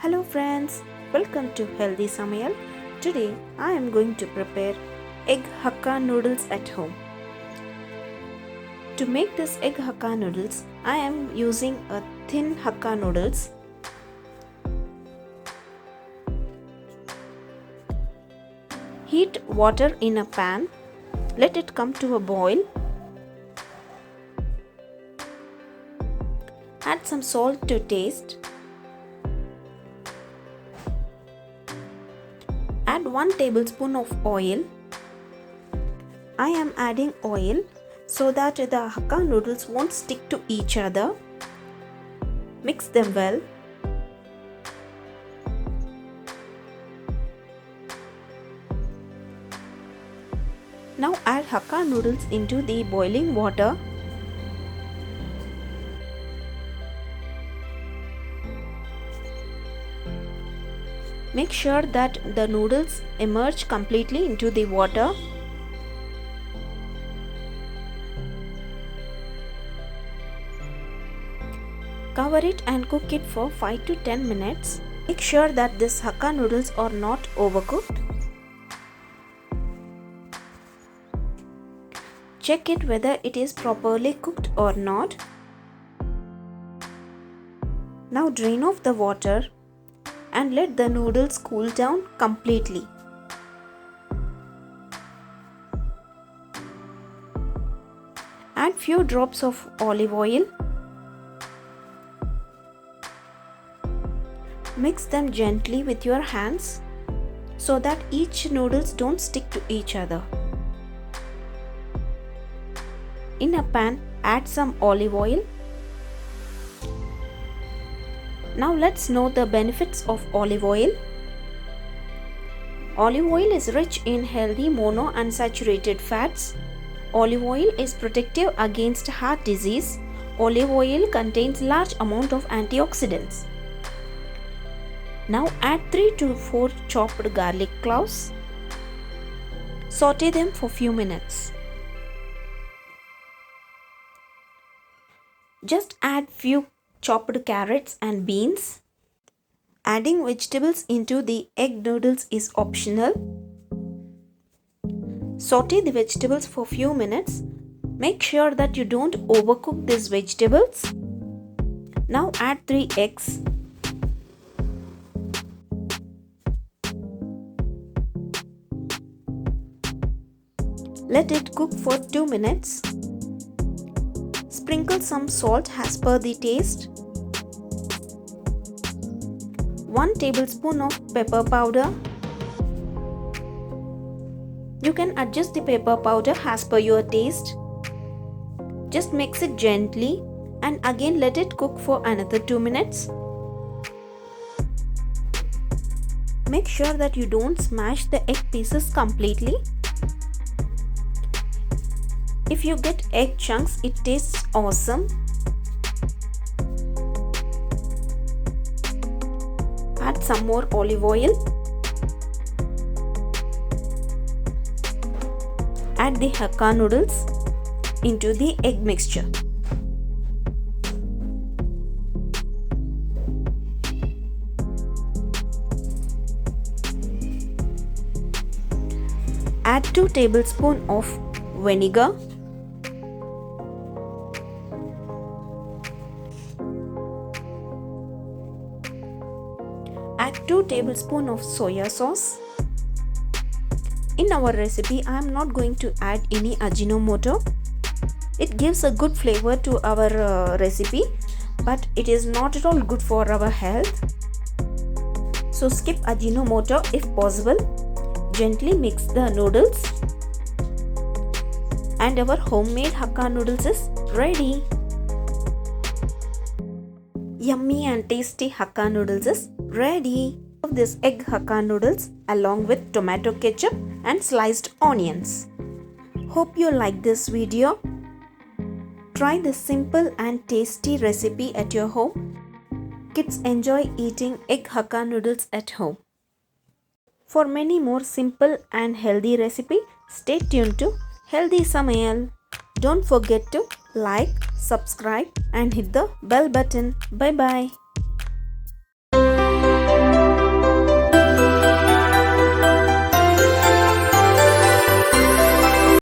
Hello friends, welcome to Healthy Samayal. Today I am going to prepare egg Hakka noodles at home. To make this egg Hakka noodles, I am using a thin Hakka noodles. Heat water in a pan. Let it come to a boil. Add some salt to taste. Add 1 tablespoon of oil. I am adding oil so that the Hakka noodles won't stick to each other. Mix them well. Now add Hakka noodles into the boiling water. Make sure that the noodles immerse completely into the water. Cover it and cook it for 5 to 10 minutes. Make sure that this Hakka noodles are not overcooked. Check it whether it is properly cooked or not. Now drain off the water and let the noodles cool down completely. Add few drops of olive oil. Mix them gently with your hands so that each noodles don't stick to each other. In a pan, add some olive oil. Now let's know the benefits of olive oil. Olive oil is rich in healthy monounsaturated fats. Olive oil is protective against heart disease. Olive oil contains large amount of antioxidants. Now add 3 to 4 chopped garlic cloves. Saute them for few minutes. Just add few chopped carrots and beans. Adding vegetables into the egg noodles is optional. Saute the vegetables for few minutes. Make sure that you don't overcook these vegetables. Now add 3 eggs. Let it cook for 2 minutes. Sprinkle some salt as per the taste. 1 tablespoon of pepper powder. You can adjust the pepper powder as per your taste. Just mix it gently and again let it cook for another 2 minutes. Make sure that you don't smash the egg pieces completely. If you get egg chunks, it tastes awesome. Add some more olive oil. Add the Hakka noodles into the egg mixture. Add 2 tablespoons of vinegar. Add 2 tablespoons of soya sauce. In our recipe, I am not going to add any Ajinomoto. It gives a good flavor to our recipe, but it is not at all good for our health. So skip Ajinomoto if possible. Gently mix the noodles. And our homemade Hakka noodles is ready. Yummy and tasty Hakka noodles is ready. This egg Hakka noodles along with tomato ketchup and sliced onions. Hope you like this video. Try this simple and tasty recipe at your home. Kids enjoy eating egg Hakka noodles at home. For many more simple and healthy recipes, stay tuned to Healthy Samayal. Don't forget to like, subscribe and hit the bell button. Bye bye.